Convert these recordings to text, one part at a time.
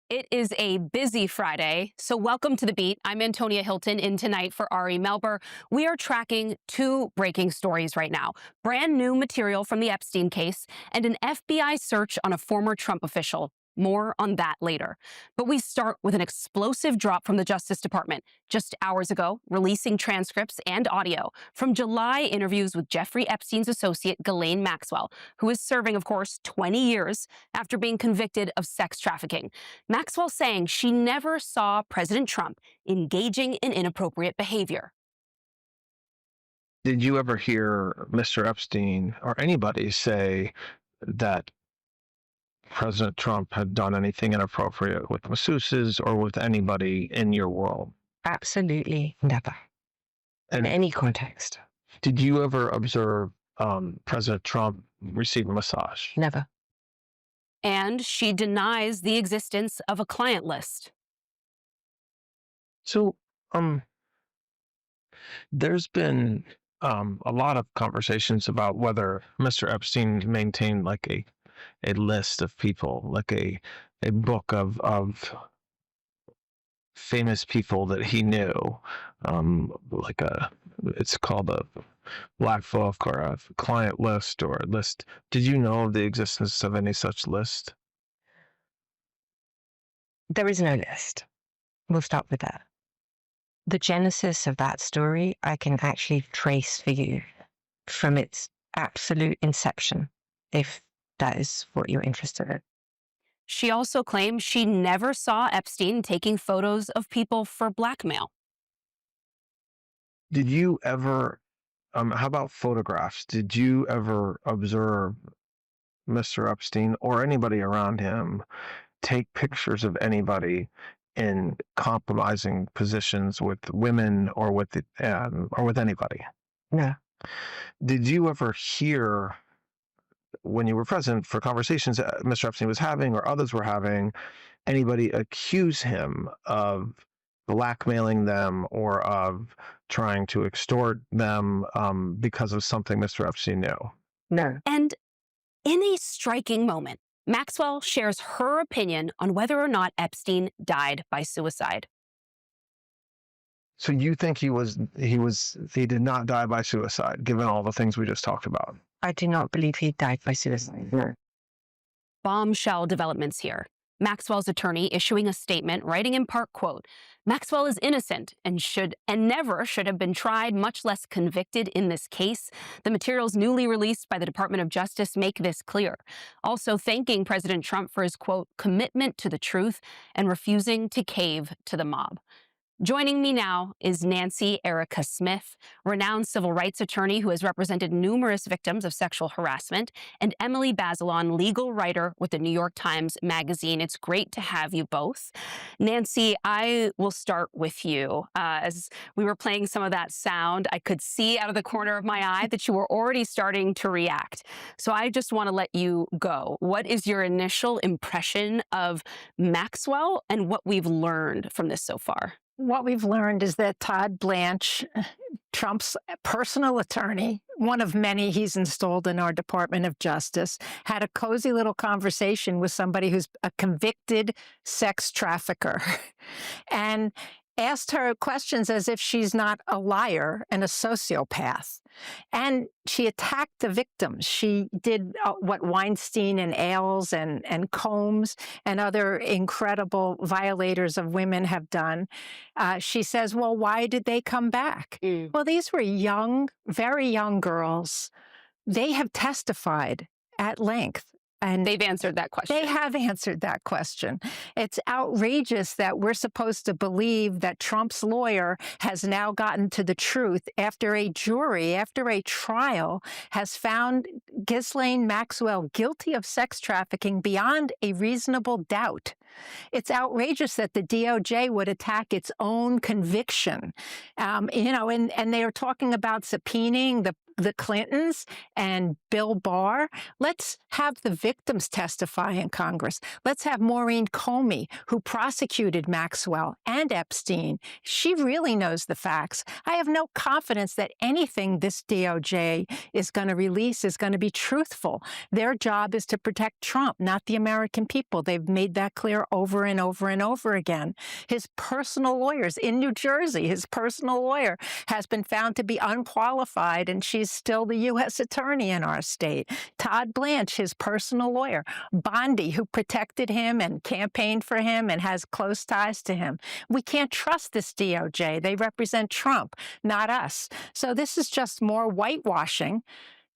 It is a busy Friday, so welcome to The Beat. I'm Antonia Hilton, in tonight for Ari Melber. We are tracking two breaking stories right now. Brand new material from the Epstein case and an FBI search on a former Trump official. More on that later. But we start with an explosive drop from the Justice Department just hours ago, releasing transcripts and audio from July interviews with Jeffrey Epstein's associate, Ghislaine Maxwell, who is serving, of course, 20 years after being convicted of sex trafficking. Maxwell saying she never saw President Trump engaging in inappropriate behavior. Did you ever hear Mr. Epstein or anybody say that President Trump had done anything inappropriate with masseuses or with anybody in your world? Absolutely never. In And any context. did you ever observe President Trump receive a massage? Never. And she denies the existence of a client list. So, there's been a lot of conversations about whether Mr. Epstein maintained like a list of people, like a book of famous people that he knew, like it's called a black book or a client list or a list. Did you know of the existence of any such list? There is no list. We'll start with that. The genesis of that story, I can actually trace for you from its absolute inception, if that is what you're interested in. She also claims she never saw Epstein taking photos of people for blackmail. Did you ever, how about photographs? Did you ever observe Mr. Epstein or anybody around him take pictures of anybody in compromising positions with women or with anybody? No. Did you ever hear, when you were present for conversations that Mr. Epstein was having or others were having, anybody accuse him of blackmailing them or of trying to extort them because of something Mr. Epstein knew? No. And in a striking moment, Maxwell shares her opinion on whether or not Epstein died by suicide. So you think he did not die by suicide, given all the things we just talked about? I do not believe he died by suicide. No. Bombshell developments here. Maxwell's attorney issuing a statement, writing in part, quote, "Maxwell is innocent and never should have been tried, much less convicted in this case. The materials newly released by the Department of Justice make this clear." Also thanking President Trump for his, quote, "commitment to the truth and refusing to cave to the mob." Joining me now is Nancy Erica Smith, renowned civil rights attorney who has represented numerous victims of sexual harassment, and Emily Bazelon, legal writer with the New York Times Magazine. It's great to have you both. Nancy, I will start with you. As we were playing some of that sound, I could see out of the corner of my eye that you were already starting to react. So I just want to let you go. What is your initial impression of Maxwell and what we've learned from this so far? What we've learned is that Todd Blanche, Trump's personal attorney, one of many he's installed in our Department of Justice, had a cozy little conversation with somebody who's a convicted sex trafficker and asked her questions as if she's not a liar and a sociopath. And she attacked the victims. She did what Weinstein and Ailes and Combs and other incredible violators of women have done. She says, well, why did they come back? Well, these were young, very young girls. They have testified at length. And they've answered that question. They have answered that question. It's outrageous that we're supposed to believe that Trump's lawyer has now gotten to the truth after a jury, after a trial, has found Ghislaine Maxwell guilty of sex trafficking beyond a reasonable doubt. It's outrageous that the DOJ would attack its own conviction. And they are talking about subpoenaing the Clintons and Bill Barr. Let's have the victims testify in Congress. Let's have Maureen Comey, who prosecuted Maxwell and Epstein. She really knows the facts. I have no confidence that anything this DOJ is going to release is going to be truthful. Their job is to protect Trump, not the American people. They've made that clear over and over and over again. His personal lawyers in New Jersey, his personal lawyer has been found to be unqualified, and she's still the U.S. attorney in our state. Todd Blanche, his personal lawyer. Bondi, who protected him and campaigned for him and has close ties to him. We can't trust this DOJ. They represent Trump, not us. So this is just more whitewashing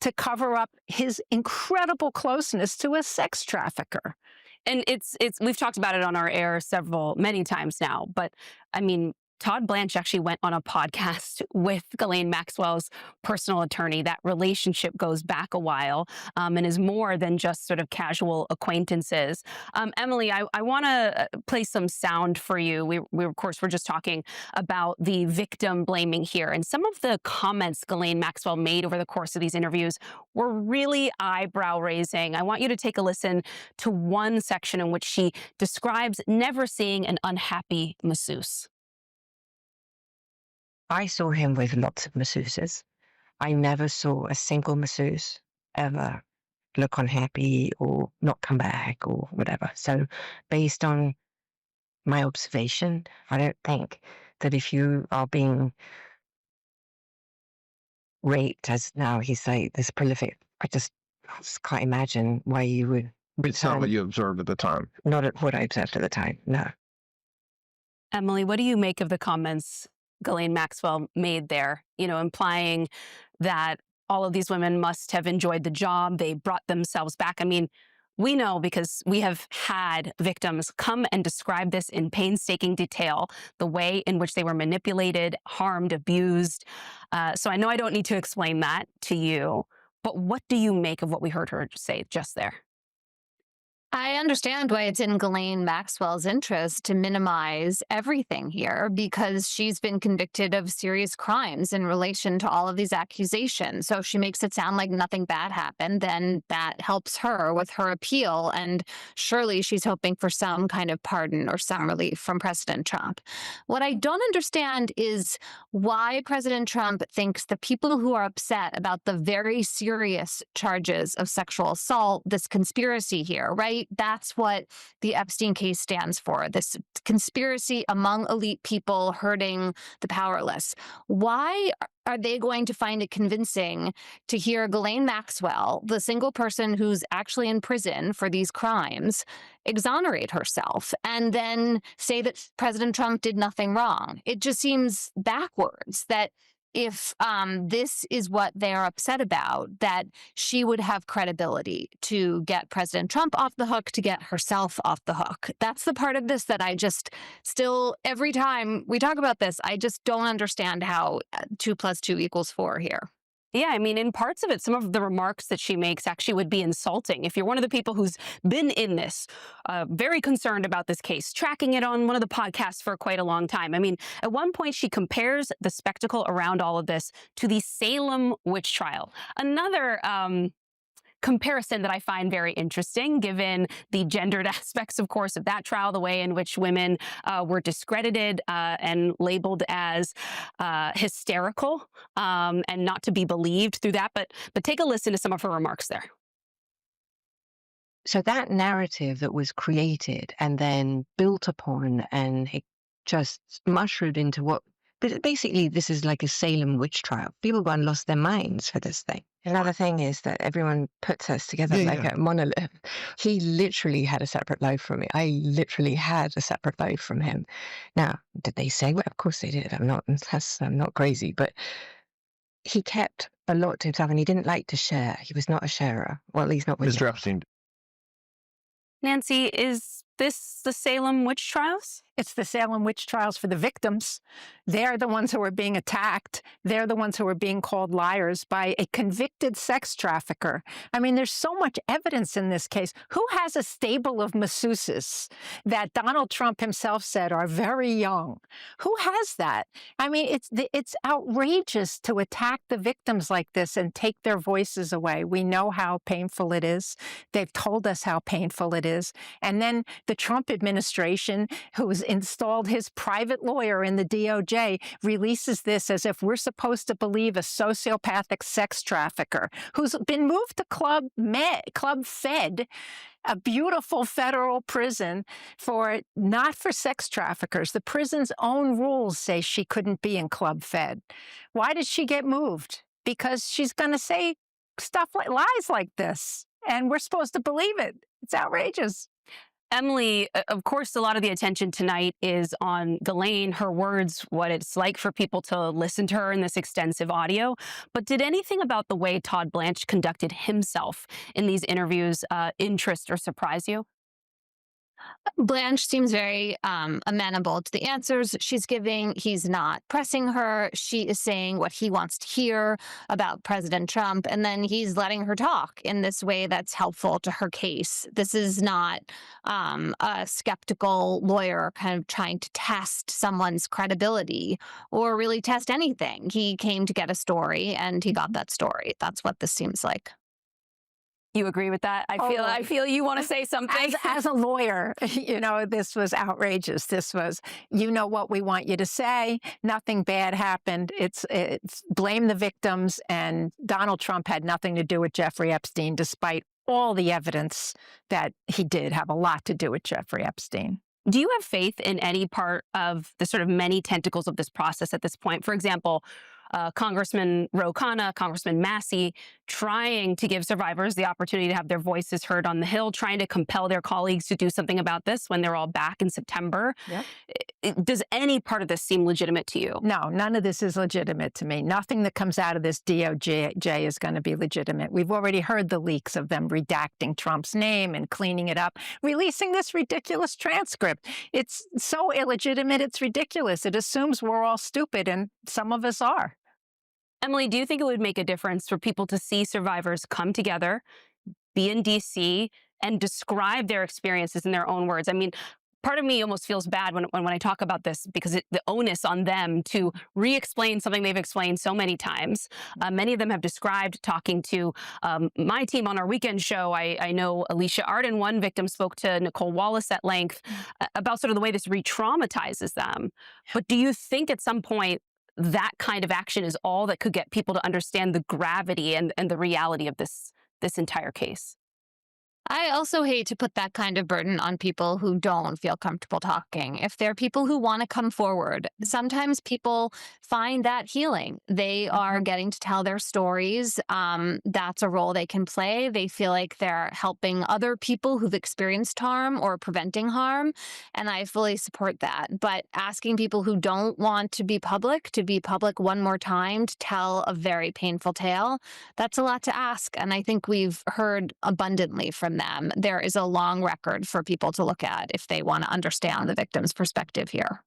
to cover up his incredible closeness to a sex trafficker. And it's we've talked about it on our air many times now, but I mean, Todd Blanche actually went on a podcast with Ghislaine Maxwell's personal attorney. That relationship goes back a while and is more than just sort of casual acquaintances. Emily, I want to play some sound for you. We of course, we're just talking about the victim blaming here. And some of the comments Ghislaine Maxwell made over the course of these interviews were really eyebrow raising. I want you to take a listen to one section in which she describes never seeing an unhappy masseuse. I saw him with lots of masseuses. I never saw a single masseuse ever look unhappy or not come back or whatever. So based on my observation, I don't think that if you are being raped, as now he's like this prolific, I just can't imagine why you would. It's not what you observed at the time. Not at what I observed at the time, no. Emily, what do you make of the comments Ghislaine Maxwell made there, implying that all of these women must have enjoyed the job, they brought themselves back? I mean, we know because we have had victims come and describe this in painstaking detail, the way in which they were manipulated, harmed, abused. So I know I don't need to explain that to you, but what do you make of what we heard her say just there? I understand why it's in Ghislaine Maxwell's interest to minimize everything here, because she's been convicted of serious crimes in relation to all of these accusations. So if she makes it sound like nothing bad happened, then that helps her with her appeal. And surely she's hoping for some kind of pardon or some relief from President Trump. What I don't understand is why President Trump thinks the people who are upset about the very serious charges of sexual assault, this conspiracy here, right? That's what the Epstein case stands for, this conspiracy among elite people hurting the powerless. Why are they going to find it convincing to hear Ghislaine Maxwell, the single person who's actually in prison for these crimes, exonerate herself and then say that President Trump did nothing wrong? It just seems backwards that if this is what they're upset about, that she would have credibility to get President Trump off the hook, to get herself off the hook. That's the part of this that I just still, every time we talk about this, I just don't understand how 2 + 2 = 4 here. Yeah, I mean, in parts of it, some of the remarks that she makes actually would be insulting. If you're one of the people who's been in this, very concerned about this case, tracking it on one of the podcasts for quite a long time. I mean, at one point, she compares the spectacle around all of this to the Salem witch trial. Another comparison that I find very interesting, given the gendered aspects, of course, of that trial, the way in which women were discredited and labeled as hysterical and not to be believed through that. But take a listen to some of her remarks there. So that narrative that was created and then built upon and it just mushroomed into what, but basically this is like a Salem witch trial. People gone lost their minds for this thing. Another thing is that everyone puts us together a monolith. He literally had a separate life from me. I literally had a separate life from him. Now, did they say? Well, of course they did. I'm not crazy, but he kept a lot to himself and he didn't like to share. He was not a sharer. Well, at least not with Mr. Epstein. Nancy, is this the Salem witch trials? It's the Salem witch trials for the victims. They're the ones who are being attacked. They're the ones who are being called liars by a convicted sex trafficker. I mean, there's so much evidence in this case. Who has a stable of masseuses that Donald Trump himself said are very young? Who has that? I mean, it's outrageous to attack the victims like this and take their voices away. We know how painful it is. They've told us how painful it is. And then the Trump administration, who's installed his private lawyer in the DOJ, releases this as if we're supposed to believe a sociopathic sex trafficker who's been moved to Club Fed, a beautiful federal prison not for sex traffickers. The prison's own rules say she couldn't be in Club Fed. Why did she get moved? Because she's going to say stuff like lies like this, and we're supposed to believe it. It's outrageous. Emily, of course, a lot of the attention tonight is on Ghislaine, her words, what it's like for people to listen to her in this extensive audio. But did anything about the way Todd Blanche conducted himself in these interviews interest or surprise you? Blanche seems very amenable to the answers she's giving. He's not pressing her. She is saying what he wants to hear about President Trump, and then he's letting her talk in this way that's helpful to her case. This is not a skeptical lawyer kind of trying to test someone's credibility or really test anything. He came to get a story, and he got that story. That's what this seems like. You agree with that? I feel you want to say something. As a lawyer, this was outrageous. This was, what we want you to say. Nothing bad happened. It's blame the victims, and Donald Trump had nothing to do with Jeffrey Epstein, despite all the evidence that he did have a lot to do with Jeffrey Epstein. Do you have faith in any part of the sort of many tentacles of this process at this point? For example, Congressman Ro Khanna, Congressman Massey, trying to give survivors the opportunity to have their voices heard on the Hill, trying to compel their colleagues to do something about this when they're all back in September. Yep. Does any part of this seem legitimate to you? No, none of this is legitimate to me. Nothing that comes out of this DOJ is going to be legitimate. We've already heard the leaks of them redacting Trump's name and cleaning it up, releasing this ridiculous transcript. It's so illegitimate, it's ridiculous. It assumes we're all stupid, and some of us are. Emily, do you think it would make a difference for people to see survivors come together, be in D.C., and describe their experiences in their own words? I mean, part of me almost feels bad when I talk about this because the onus on them to re-explain something they've explained so many times. Many of them have described talking to my team on our weekend show. I know Alicia Arden, one victim, spoke to Nicole Wallace at length about sort of the way this re-traumatizes them. But do you think at some point that kind of action is all that could get people to understand the gravity and the reality of this entire case? I also hate to put that kind of burden on people who don't feel comfortable talking. If they're people who want to come forward, sometimes people find that healing. They are getting to tell their stories. That's a role they can play. They feel like they're helping other people who've experienced harm or preventing harm. And I fully support that. But asking people who don't want to be public one more time to tell a very painful tale, that's a lot to ask. And I think we've heard abundantly from them. There is a long record for people to look at if they want to understand the victim's perspective here.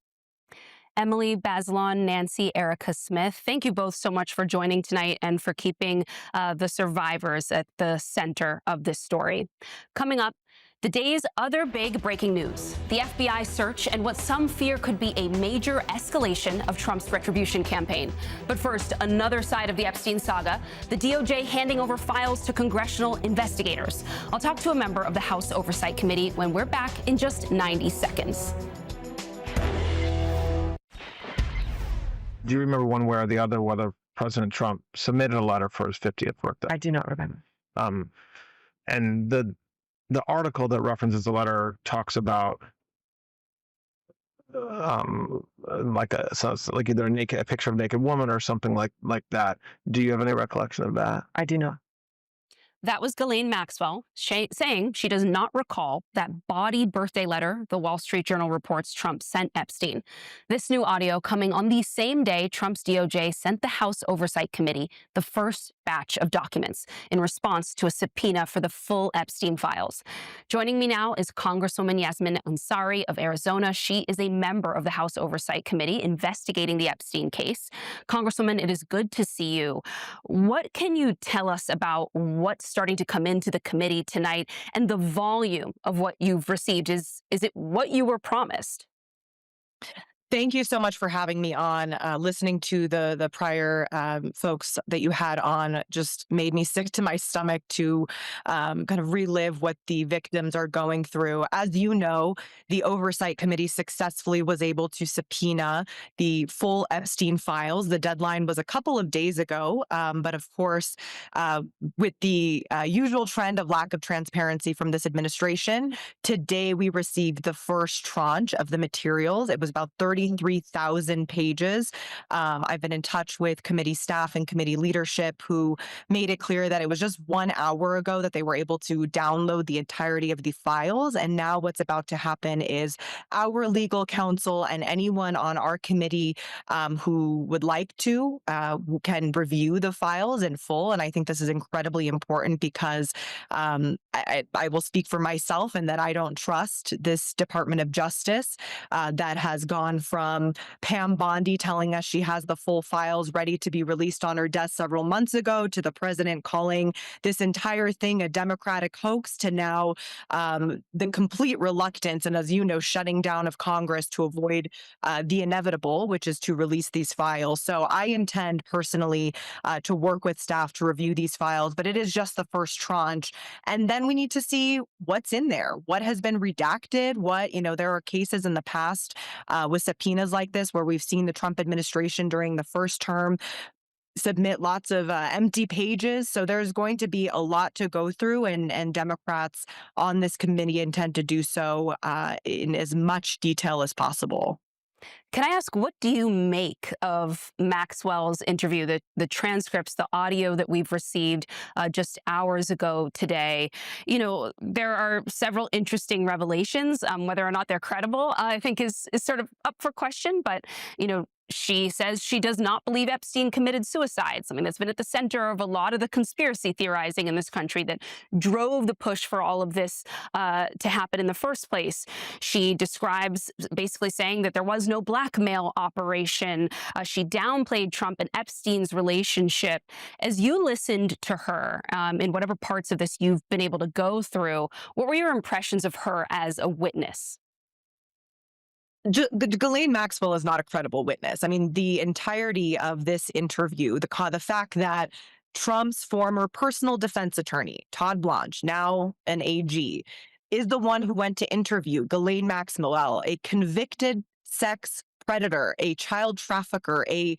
Emily Bazelon, Nancy Erica Smith, thank you both so much for joining tonight and for keeping the survivors at the center of this story. Coming up, the day's other big breaking news, the FBI search and what some fear could be a major escalation of Trump's retribution campaign. But first, another side of the Epstein saga, the DOJ handing over files to congressional investigators. I'll talk to a member of the House Oversight Committee when we're back in just 90 seconds. Do you remember one way or the other whether President Trump submitted a letter for his 50th birthday? I do not remember. And the article that references the letter talks about like either a picture of a naked woman or something like that. Do you have any recollection of that? I do not. That was Ghislaine Maxwell saying she does not recall that bodied birthday letter the Wall Street Journal reports Trump sent Epstein. This new audio coming on the same day Trump's DOJ sent the House Oversight Committee the first batch of documents in response to a subpoena for the full Epstein files. Joining me now is Congresswoman Yasmin Ansari of Arizona. She is a member of the House Oversight Committee investigating the Epstein case. Congresswoman, it is good to see you. What can you tell us about what's starting to come into the committee tonight and the volume of what you've received? Is it what you were promised? Thank you so much for having me on. Listening to the prior folks that you had on just made me sick to my stomach to kind of relive what the victims are going through. As you know, the Oversight Committee successfully was able to subpoena the full Epstein files. The deadline was a couple of days ago, but of course, with the usual trend of lack of transparency from this administration, today we received the first tranche of the materials. It was about 33,000 pages. I've been in touch with committee staff and committee leadership who made it clear that it was just 1 hour ago that they were able to download the entirety of the files. And now what's about to happen is our legal counsel and anyone on our committee who would like to can review the files in full. And I think this is incredibly important because I will speak for myself and that I don't trust this Department of Justice that has gone from Pam Bondi telling us she has the full files ready to be released on her desk several months ago to the president calling this entire thing a Democratic hoax to now the complete reluctance and, as you know, shutting down of Congress to avoid the inevitable, which is to release these files. So I intend personally to work with staff to review these files, but it is just the first tranche. And then we need to see what's in there, what has been redacted, there are cases in the past with subpoenas like this where we've seen the Trump administration during the first term submit lots of empty pages. So there's going to be a lot to go through, and Democrats on this committee intend to do so in as much detail as possible. Can I ask, what do you make of Maxwell's interview, the transcripts, the audio that we've received just hours ago today? There are several interesting revelations. Whether or not they're credible, I think is sort of up for question. But, she says she does not believe Epstein committed suicide, something that's been at the center of a lot of the conspiracy theorizing in this country that drove the push for all of this to happen in the first place. She describes basically saying that there was no blackmail operation. She downplayed Trump and Epstein's relationship. As you listened to her in whatever parts of this you've been able to go through, what were your impressions of her as a witness? Ghislaine Maxwell is not a credible witness. I mean, the entirety of this interview, the fact that Trump's former personal defense attorney, Todd Blanche, now an AG, is the one who went to interview Ghislaine Maxwell, a convicted sex predator, a child trafficker, a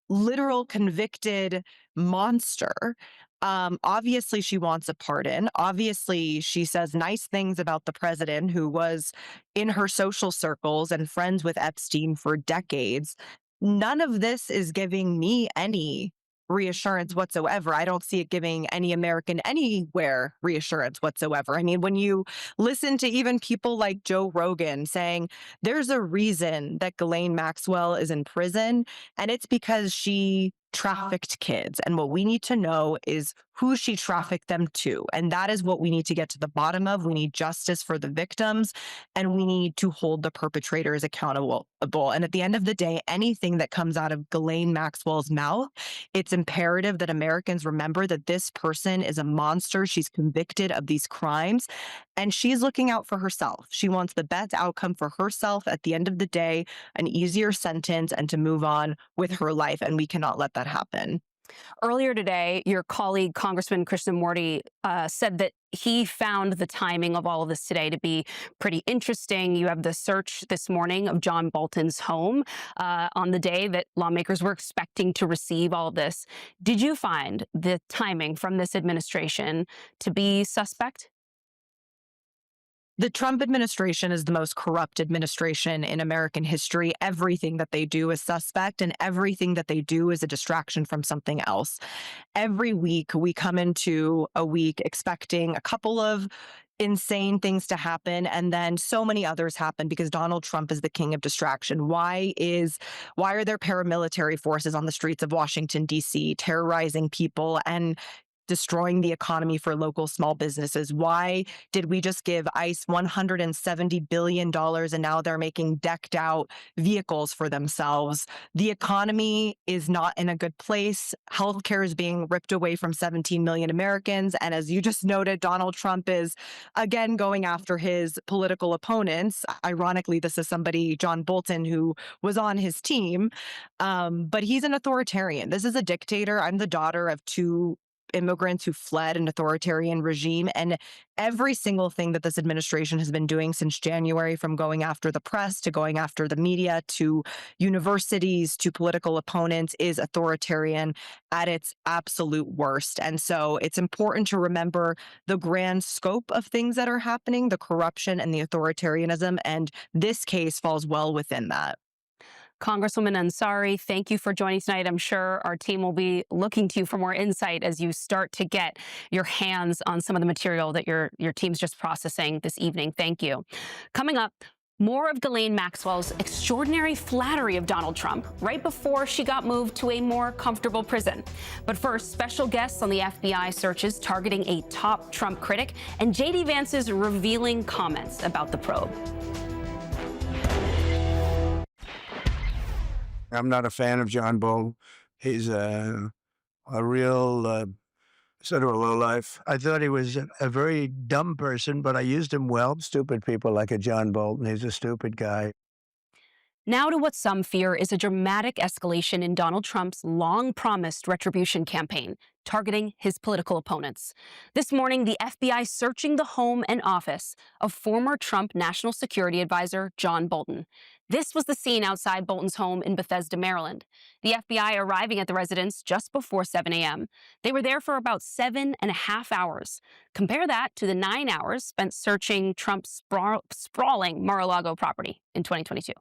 literal convicted monster. Obviously, she wants a pardon. Obviously, she says nice things about the president, who was in her social circles and friends with Epstein for decades. None of this is giving me any reassurance whatsoever. I don't see it giving any American anywhere reassurance whatsoever. I mean, when you listen to even people like Joe Rogan saying there's a reason that Ghislaine Maxwell is in prison, and it's because she trafficked kids. And what we need to know is who she trafficked them to. And that is what we need to get to the bottom of. We need justice for the victims, and we need to hold the perpetrators accountable. And at the end of the day, anything that comes out of Ghislaine Maxwell's mouth, it's imperative that Americans remember that this person is a monster. She's convicted of these crimes, and she's looking out for herself. She wants the best outcome for herself at the end of the day, an easier sentence, and to move on with her life. And we cannot let that happen. Earlier today, your colleague, Congressman Krishnamurti, said that he found the timing of all of this today to be pretty interesting. You have the search this morning of John Bolton's home on the day that lawmakers were expecting to receive all of this. Did you find the timing from this administration to be suspect? The Trump administration is the most corrupt administration in American history. Everything that they do is suspect, and everything that they do is a distraction from something else. Every week, we come into a week expecting a couple of insane things to happen, and then so many others happen because Donald Trump is the king of distraction. Why are there paramilitary forces on the streets of Washington, D.C., terrorizing people and destroying the economy for local small businesses? Why did we just give ICE $170 billion and now they're making decked out vehicles for themselves? The economy is not in a good place. Healthcare is being ripped away from 17 million Americans. And as you just noted, Donald Trump is again going after his political opponents. Ironically, this is somebody, John Bolton, who was on his team. But he's an authoritarian. This is a dictator. I'm the daughter of two immigrants who fled an authoritarian regime. And every single thing that this administration has been doing since January, from going after the press to going after the media to universities to political opponents, is authoritarian at its absolute worst. And so it's important to remember the grand scope of things that are happening, the corruption and the authoritarianism. And this case falls well within that. Congresswoman Ansari, thank you for joining tonight. I'm sure our team will be looking to you for more insight as you start to get your hands on some of the material that your team's just processing this evening. Thank you. Coming up, more of Ghislaine Maxwell's extraordinary flattery of Donald Trump right before she got moved to a more comfortable prison. But first, special guests on the FBI searches targeting a top Trump critic and J.D. Vance's revealing comments about the probe. I'm not a fan of John Bolton. He's a real sort of a lowlife. I thought he was a very dumb person, but I used him well. Stupid people like a John Bolton. He's a stupid guy. Now to what some fear is a dramatic escalation in Donald Trump's long-promised retribution campaign, targeting his political opponents. This morning, the FBI searching the home and office of former Trump National Security Advisor John Bolton. This was the scene outside Bolton's home in Bethesda, Maryland. The FBI arriving at the residence just before 7 a.m. They were there for about 7.5 hours. Compare that to the 9 hours spent searching Trump's sprawling Mar-a-Lago property in 2022.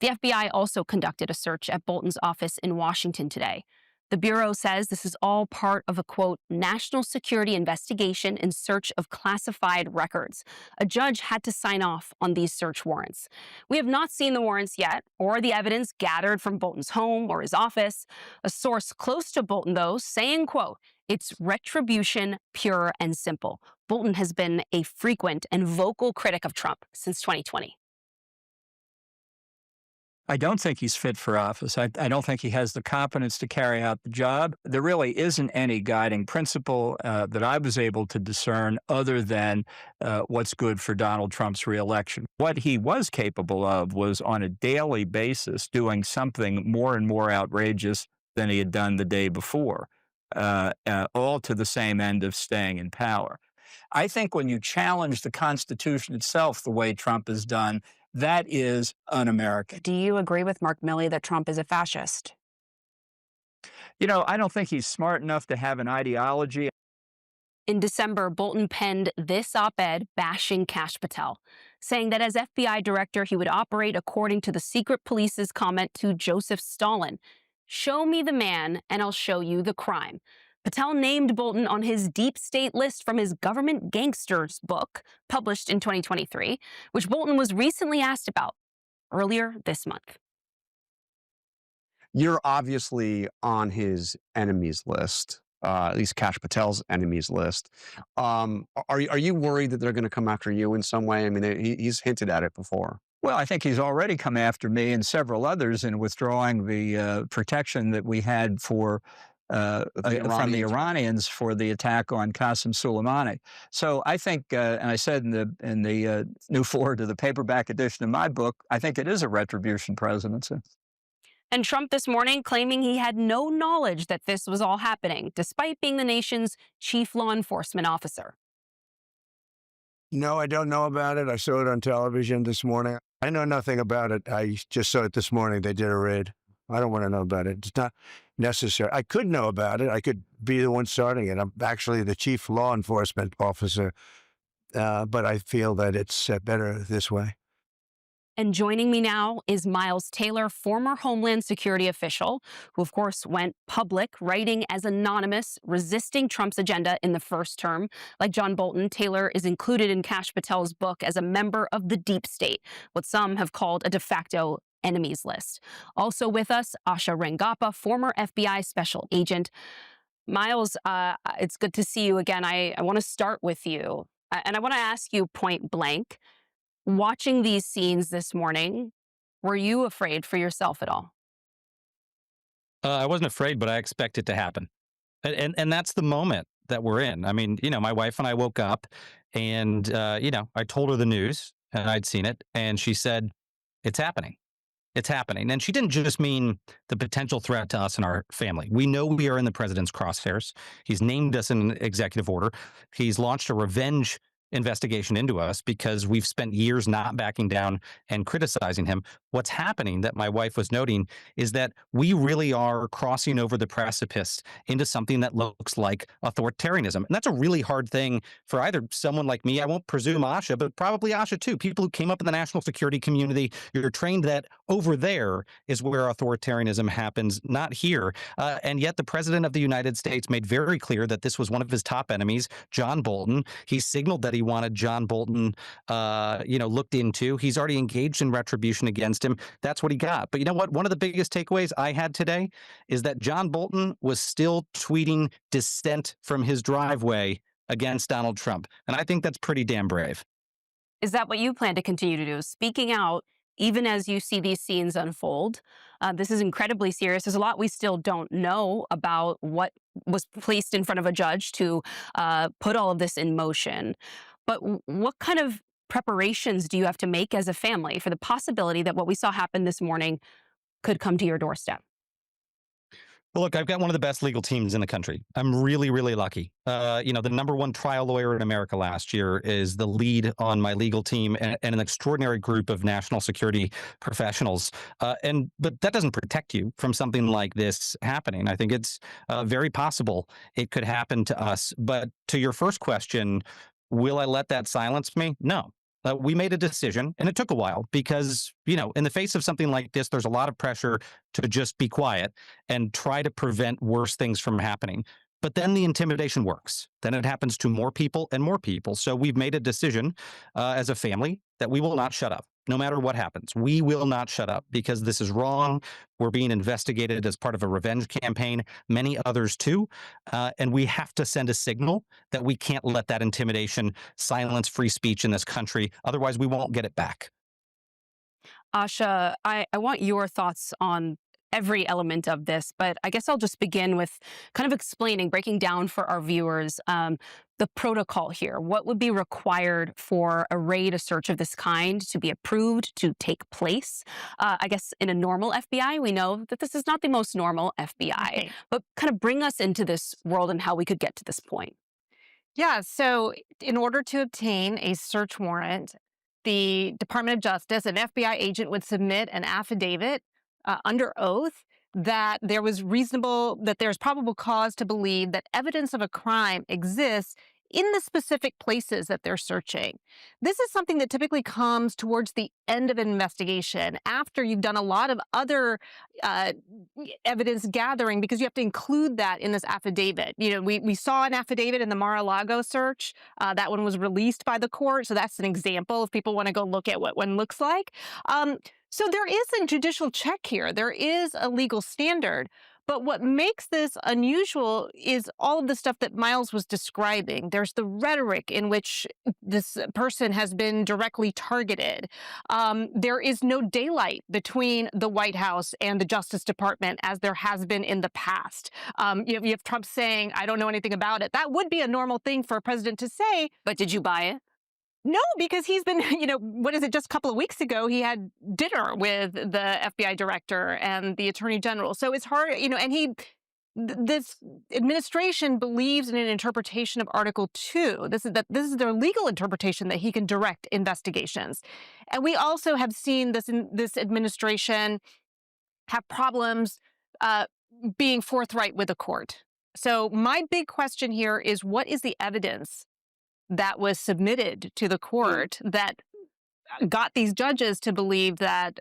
The FBI also conducted a search at Bolton's office in Washington today. The Bureau says this is all part of a, quote, national security investigation in search of classified records. A judge had to sign off on these search warrants. We have not seen the warrants yet or the evidence gathered from Bolton's home or his office. A source close to Bolton, though, saying, quote, it's retribution, pure and simple. Bolton has been a frequent and vocal critic of Trump since 2020. I don't think he's fit for office. I don't think he has the competence to carry out the job. There really isn't any guiding principle that I was able to discern other than what's good for Donald Trump's reelection. What he was capable of was on a daily basis doing something more and more outrageous than he had done the day before, all to the same end of staying in power. I think when you challenge the Constitution itself the way Trump has done, that is un-American. Do you agree with Mark Milley that Trump is a fascist? You know, I don't think he's smart enough to have an ideology. In December, Bolton penned this op-ed bashing Kash Patel, saying that as FBI director, he would operate according to the secret police's comment to Joseph Stalin, "Show me the man and I'll show you the crime." Patel named Bolton on his deep state list from his Government Gangsters book, published in 2023, which Bolton was recently asked about earlier this month. You're obviously on his enemies list, at least Kash Patel's enemies list. Are you worried that they're going to come after you in some way? I mean, he's hinted at it before. Well, I think he's already come after me and several others in withdrawing the protection that we had for from the Iranians for the attack on Qasem Soleimani. So I think, and I said in the new forward to the paperback edition of my book, I think it is a retribution presidency. And Trump this morning claiming he had no knowledge that this was all happening, despite being the nation's chief law enforcement officer. No, I don't know about it. I saw it on television this morning. I know nothing about it. I just saw it this morning. They did a raid. I don't want to know about it. It's not necessary. I could know about it. I could be the one starting it. I'm actually the chief law enforcement officer but I feel that it's better this way. And joining me now is Miles Taylor, former Homeland Security official, who, of course, went public writing as anonymous, resisting Trump's agenda in the first term. Like John Bolton, Taylor is included in Kash Patel's book as a member of the deep state, what some have called a de facto enemies list. Also with us, Asha Rangappa, former FBI special agent. Miles, it's good to see you again. I want to start with you, and I want to ask you point blank. Watching these scenes this morning, were you afraid for yourself at all? I wasn't afraid, but I expect it to happen. And that's the moment that we're in. I mean, my wife and I woke up and, I told her the news and I'd seen it. And she said, it's happening. It's happening. And she didn't just mean the potential threat to us and our family. We know we are in the president's crosshairs. He's named us in an executive order. He's launched a revenge investigation into us because we've spent years not backing down and criticizing him. What's happening that my wife was noting is that we really are crossing over the precipice into something that looks like authoritarianism. And that's a really hard thing for either someone like me, I won't presume Asha, but probably Asha too. People who came up in the national security community, you're trained that over there is where authoritarianism happens, not here. And yet the president of the United States made very clear that this was one of his top enemies, John Bolton. He signaled that he wanted John Bolton, looked into. He's already engaged in retribution against him. That's what he got. But you know what? One of the biggest takeaways I had today is that John Bolton was still tweeting dissent from his driveway against Donald Trump. And I think that's pretty damn brave. Is that what you plan to continue to do? Speaking out, even as you see these scenes unfold? This is incredibly serious. There's a lot we still don't know about what was placed in front of a judge to put all of this in motion. But what kind of preparations do you have to make as a family for the possibility that what we saw happen this morning could come to your doorstep? Well, look, I've got one of the best legal teams in the country. I'm really, really lucky. The number one trial lawyer in America last year is the lead on my legal team and an extraordinary group of national security professionals. But that doesn't protect you from something like this happening. I think it's very possible it could happen to us. But to your first question, will I let that silence me? No. We made a decision, and it took a while because, in the face of something like this, there's a lot of pressure to just be quiet and try to prevent worse things from happening. But then the intimidation works. Then it happens to more people and more people. So we've made a decision as a family that we will not shut up. No matter what happens, we will not shut up because this is wrong. We're being investigated as part of a revenge campaign, many others too. And we have to send a signal that we can't let that intimidation silence free speech in this country. Otherwise, we won't get it back. Asha, I want your thoughts on every element of this, but I guess I'll just begin with kind of breaking down for our viewers the protocol here. What would be required for a raid, a search of this kind to be approved, to take place? I guess in a normal FBI, we know that this is not the most normal FBI, Okay. but kind of bring us into this world and how we could get to this point. Yeah, so in order to obtain a search warrant, the Department of Justice, an FBI agent would submit an affidavit under oath that there's probable cause to believe that evidence of a crime exists in the specific places that they're searching. This is something that typically comes towards the end of an investigation after you've done a lot of other evidence gathering, because you have to include that in this affidavit. We saw an affidavit in the Mar-a-Lago search. That one was released by the court. So that's an example if people want to go look at what one looks like. So there is a judicial check here. There is a legal standard. But what makes this unusual is all of the stuff that Miles was describing. There's the rhetoric in which this person has been directly targeted. There is no daylight between the White House and the Justice Department, as there has been in the past. You have Trump saying, I don't know anything about it. That would be a normal thing for a president to say. But did you buy it? No, because he's been, just a couple of weeks ago, he had dinner with the FBI director and the attorney general. So it's hard, and this administration believes in an interpretation of Article 2. This is their legal interpretation that he can direct investigations. And we also have seen this administration have problems being forthright with the court. So my big question here is, what is the evidence that was submitted to the court that got these judges to believe that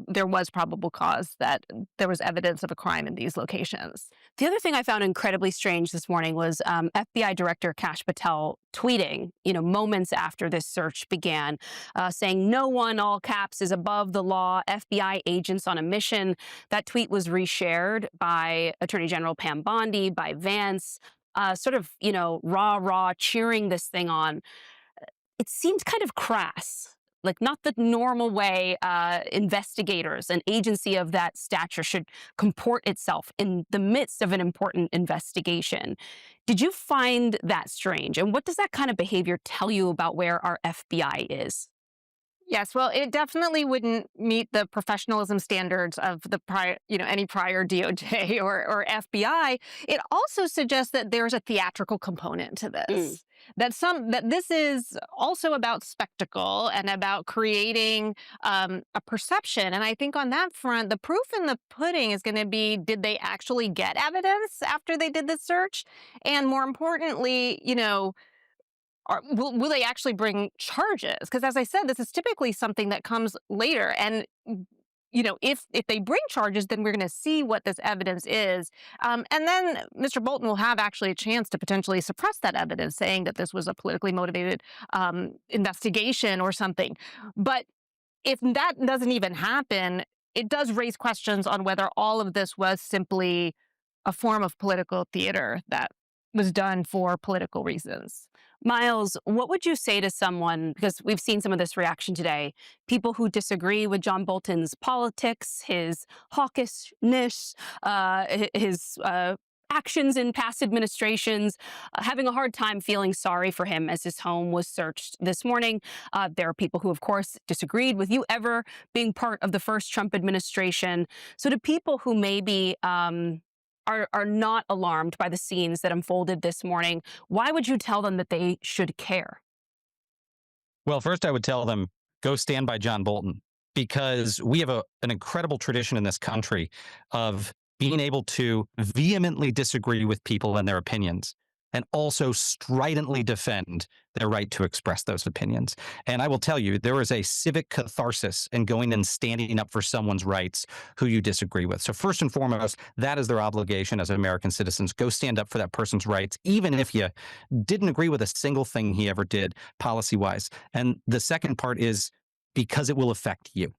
there was probable cause, that there was evidence of a crime in these locations. The other thing I found incredibly strange this morning was FBI Director Kash Patel tweeting, moments after this search began, saying, "No one, all caps, is above the law. FBI agents on a mission." That tweet was reshared by Attorney General Pam Bondi, by Vance, rah, cheering this thing on. It seemed kind of crass. Like, not the normal way investigators, an agency of that stature, should comport itself in the midst of an important investigation. Did you find that strange? And what does that kind of behavior tell you about where our FBI is? Yes, well, it definitely wouldn't meet the professionalism standards of the any prior DOJ or FBI. It also suggests that there's a theatrical component to this. That this is also about spectacle and about creating a perception. And I think on that front, the proof in the pudding is going to be, did they actually get evidence after they did the search? And more importantly, will they actually bring charges? Because as I said, this is typically something that comes later. And if they bring charges, then we're going to see what this evidence is. And then Mr. Bolton will have actually a chance to potentially suppress that evidence, saying that this was a politically motivated investigation or something. But if that doesn't even happen, it does raise questions on whether all of this was simply a form of political theater that was done for political reasons. Miles, what would you say to someone, because we've seen some of this reaction today, people who disagree with John Bolton's politics, his hawkishness, his actions in past administrations, having a hard time feeling sorry for him as his home was searched this morning. There are people who, of course, disagreed with you ever being part of the first Trump administration. So to people who maybe are not alarmed by the scenes that unfolded this morning, why would you tell them that they should care? Well, first I would tell them, go stand by John Bolton, because we have an incredible tradition in this country of being able to vehemently disagree with people and their opinions, and also stridently defend their right to express those opinions. And I will tell you, there is a civic catharsis in going and standing up for someone's rights who you disagree with. So first and foremost, that is their obligation as American citizens. Go stand up for that person's rights, even if you didn't agree with a single thing he ever did policy-wise. And the second part is because it will affect you.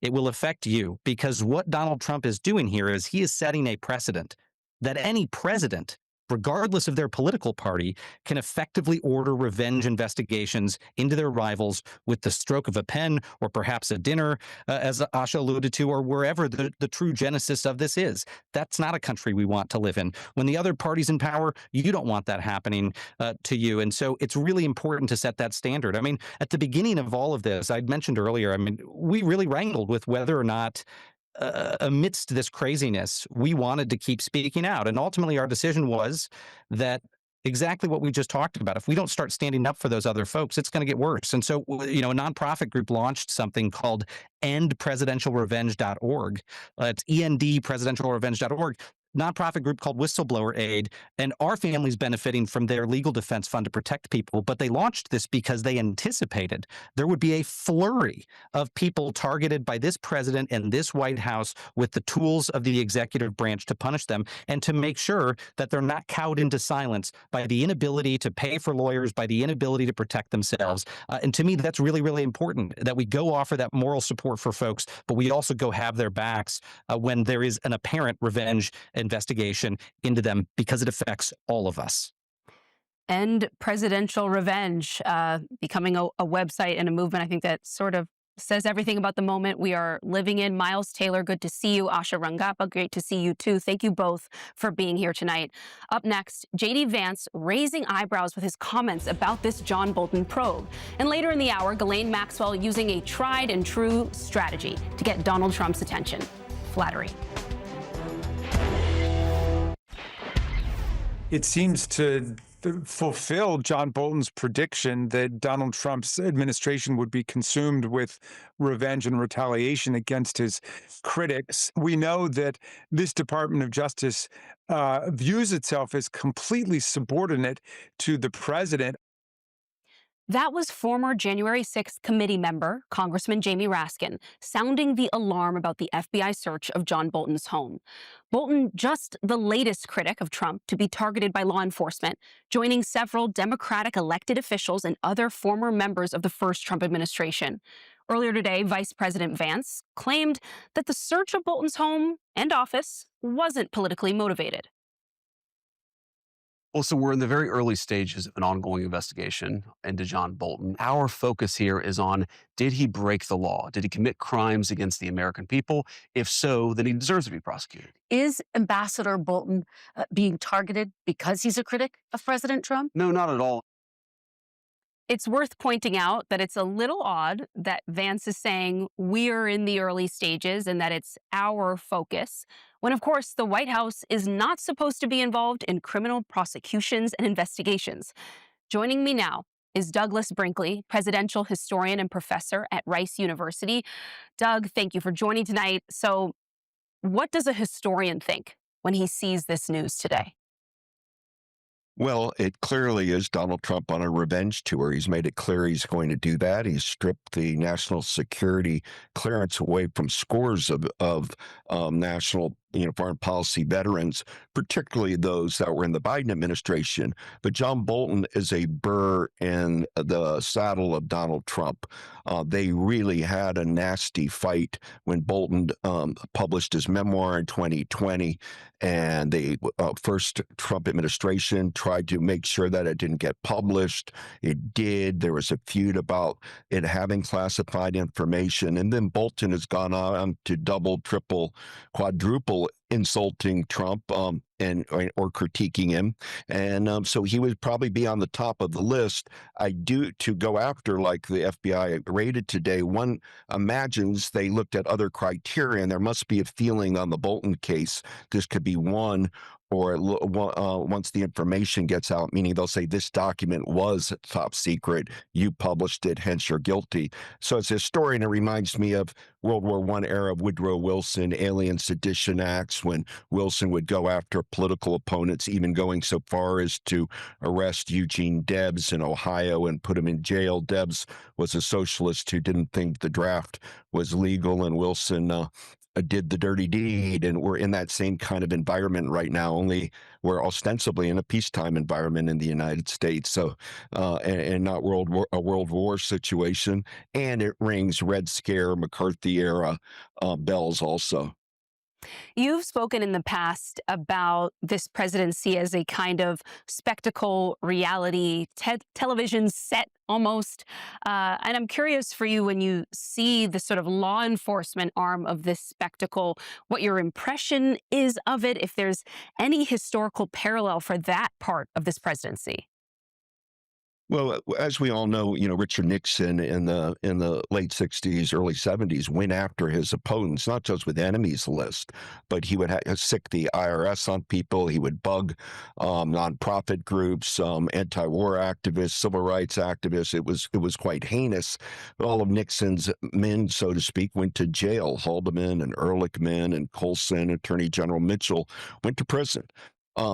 It will affect you because what Donald Trump is doing here is he is setting a precedent that any president, regardless of their political party, can effectively order revenge investigations into their rivals with the stroke of a pen or perhaps a dinner, as Asha alluded to, or wherever the true genesis of this is. That's not a country we want to live in. When the other party's in power, you don't want that happening to you. And so it's really important to set that standard. I mean, at the beginning of all of this, I'd mentioned earlier, we really wrangled with whether or not amidst this craziness, we wanted to keep speaking out. And ultimately, our decision was that exactly what we just talked about. If we don't start standing up for those other folks, it's going to get worse. And so, a nonprofit group launched something called endpresidentialrevenge.org. It's endpresidentialrevenge.org. Nonprofit group called Whistleblower Aid, and our family's benefiting from their legal defense fund to protect people. But they launched this because they anticipated there would be a flurry of people targeted by this president and this White House with the tools of the executive branch to punish them and to make sure that they're not cowed into silence by the inability to pay for lawyers, by the inability to protect themselves. And to me, that's really, really important that we go offer that moral support for folks, but we also go have their backs when there is an apparent revenge investigation into them, because it affects all of us. End Presidential Revenge, becoming a website and a movement, I think that sort of says everything about the moment we are living in. Miles Taylor, good to see you. Asha Rangappa, great to see you too. Thank you both for being here tonight. Up next, J.D. Vance raising eyebrows with his comments about this John Bolton probe. And later in the hour, Ghislaine Maxwell using a tried and true strategy to get Donald Trump's attention: flattery. It seems to fulfill John Bolton's prediction that Donald Trump's administration would be consumed with revenge and retaliation against his critics. We know that this Department of Justice views itself as completely subordinate to the president. That was former January 6th committee member, Congressman Jamie Raskin, sounding the alarm about the FBI search of John Bolton's home. Bolton, just the latest critic of Trump to be targeted by law enforcement, joining several Democratic elected officials and other former members of the first Trump administration. Earlier today, Vice President Vance claimed that the search of Bolton's home and office wasn't politically motivated. Well, so we're in the very early stages of an ongoing investigation into John Bolton. Our focus here is on, did he break the law? Did he commit crimes against the American people? If so, then he deserves to be prosecuted. Is Ambassador Bolton being targeted because he's a critic of President Trump? No, not at all. It's worth pointing out that it's a little odd that Vance is saying we're in the early stages and that it's our focus, when, of course, the White House is not supposed to be involved in criminal prosecutions and investigations. Joining me now is Douglas Brinkley, presidential historian and professor at Rice University. Doug, thank you for joining tonight. So, what does a historian think when he sees this news today? Well, it clearly is Donald Trump on a revenge tour. He's made it clear he's going to do that. He's stripped the national security clearance away from scores of national, foreign policy veterans, particularly those that were in the Biden administration. But John Bolton is a burr in the saddle of Donald Trump. They really had a nasty fight when Bolton published his memoir in 2020. And the first Trump administration tried to make sure that it didn't get published. It did. There was a feud about it having classified information. And then Bolton has gone on to double, triple, quadruple insulting Trump or critiquing him. And so he would probably be on the top of the list. To go after, like the FBI raided today, one imagines they looked at other criteria, and there must be a feeling on the Bolton case this could be one, or once the information gets out, meaning they'll say this document was top secret, you published it, hence you're guilty. So as a historian, it reminds me of World War I era of Woodrow Wilson, Alien Sedition Acts, when Wilson would go after political opponents, even going so far as to arrest Eugene Debs in Ohio and put him in jail. Debs was a socialist who didn't think the draft was legal, and Wilson did the dirty deed. And we're in that same kind of environment right now, only we're ostensibly in a peacetime environment in the United States. So, and not a World War situation. And it rings Red Scare, McCarthy era bells also. You've spoken in the past about this presidency as a kind of spectacle reality television set almost. And I'm curious for you, when you see the sort of law enforcement arm of this spectacle, what your impression is of it, if there's any historical parallel for that part of this presidency. Well, as we all know, Richard Nixon in the late 60s, early 70s went after his opponents, not just with enemies list, but he would sick the IRS on people. He would bug nonprofit groups, anti-war activists, civil rights activists. It was quite heinous. But all of Nixon's men, so to speak, went to jail. Haldeman and Ehrlichman and Colson, Attorney General Mitchell went to prison.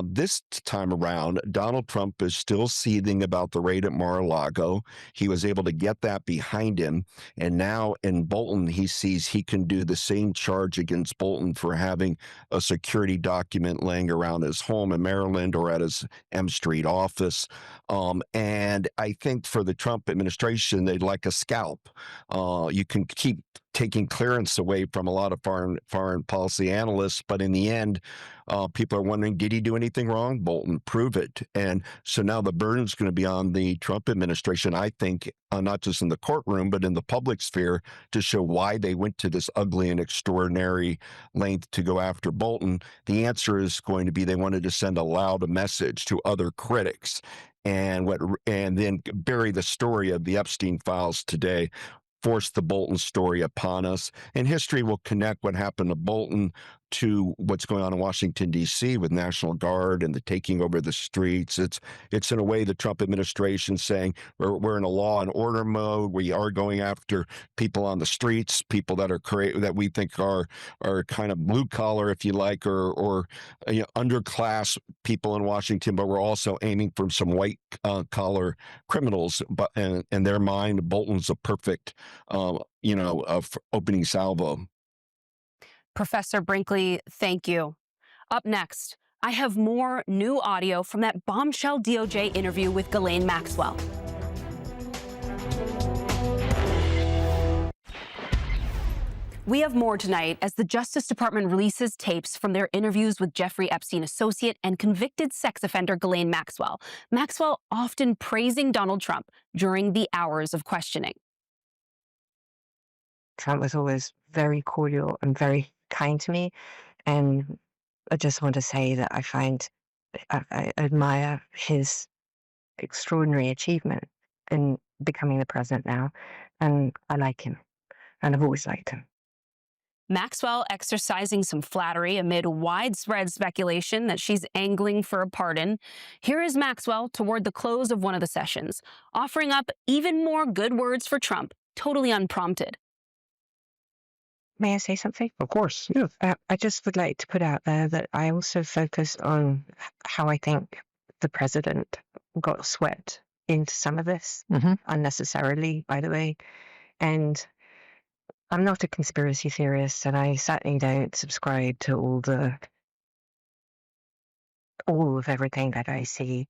This time around, Donald Trump is still seething about the raid at Mar-a-Lago. He was able to get that behind him. And now in Bolton, he sees he can do the same charge against Bolton for having a security document laying around his home in Maryland or at his M Street office. And I think for the Trump administration, they'd like a scalp. You can keep taking clearance away from a lot of foreign policy analysts, but in the end, people are wondering, did he do anything wrong? Bolton, prove it. And so now the burden's going to be on the Trump administration, I think, not just in the courtroom, but in the public sphere, to show why they went to this ugly and extraordinary length to go after Bolton. The answer is going to be they wanted to send a loud message to other critics and then bury the story of the Epstein files today, force the Bolton story upon us, and history will connect what happened to Bolton to what's going on in Washington, D.C. with National Guard and the taking over the streets. It's in a way the Trump administration saying we're in a law and order mode. We are going after people on the streets, people that are that we think are kind of blue collar, if you like, or underclass people in Washington, but we're also aiming for some white collar criminals. But in their mind, Bolton's a perfect, opening salvo. Professor Brinkley, thank you. Up next, I have more new audio from that bombshell DOJ interview with Ghislaine Maxwell. We have more tonight as the Justice Department releases tapes from their interviews with Jeffrey Epstein associate and convicted sex offender Ghislaine Maxwell. Maxwell often praising Donald Trump during the hours of questioning. Trump was always very cordial and very kind to me. And I just want to say that I admire his extraordinary achievement in becoming the president now. And I like him. And I've always liked him. Maxwell exercising some flattery amid widespread speculation that she's angling for a pardon. Here is Maxwell toward the close of one of the sessions, offering up even more good words for Trump, totally unprompted. May I say something? Of course, yeah. I just would like to put out there that I also focus on how I think the president got swept into some of this, unnecessarily, by the way. And I'm not a conspiracy theorist, and I certainly don't subscribe to all of everything that I see.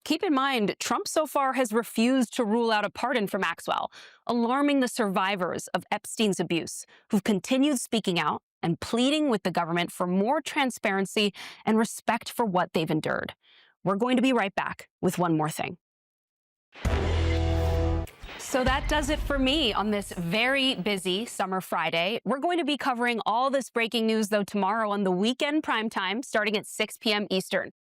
Keep in mind, Trump so far has refused to rule out a pardon for Maxwell, alarming the survivors of Epstein's abuse, who've continued speaking out and pleading with the government for more transparency and respect for what they've endured. We're going to be right back with one more thing. So that does it for me on this very busy summer Friday. We're going to be covering all this breaking news, though, tomorrow on the weekend primetime, starting at 6 p.m. Eastern.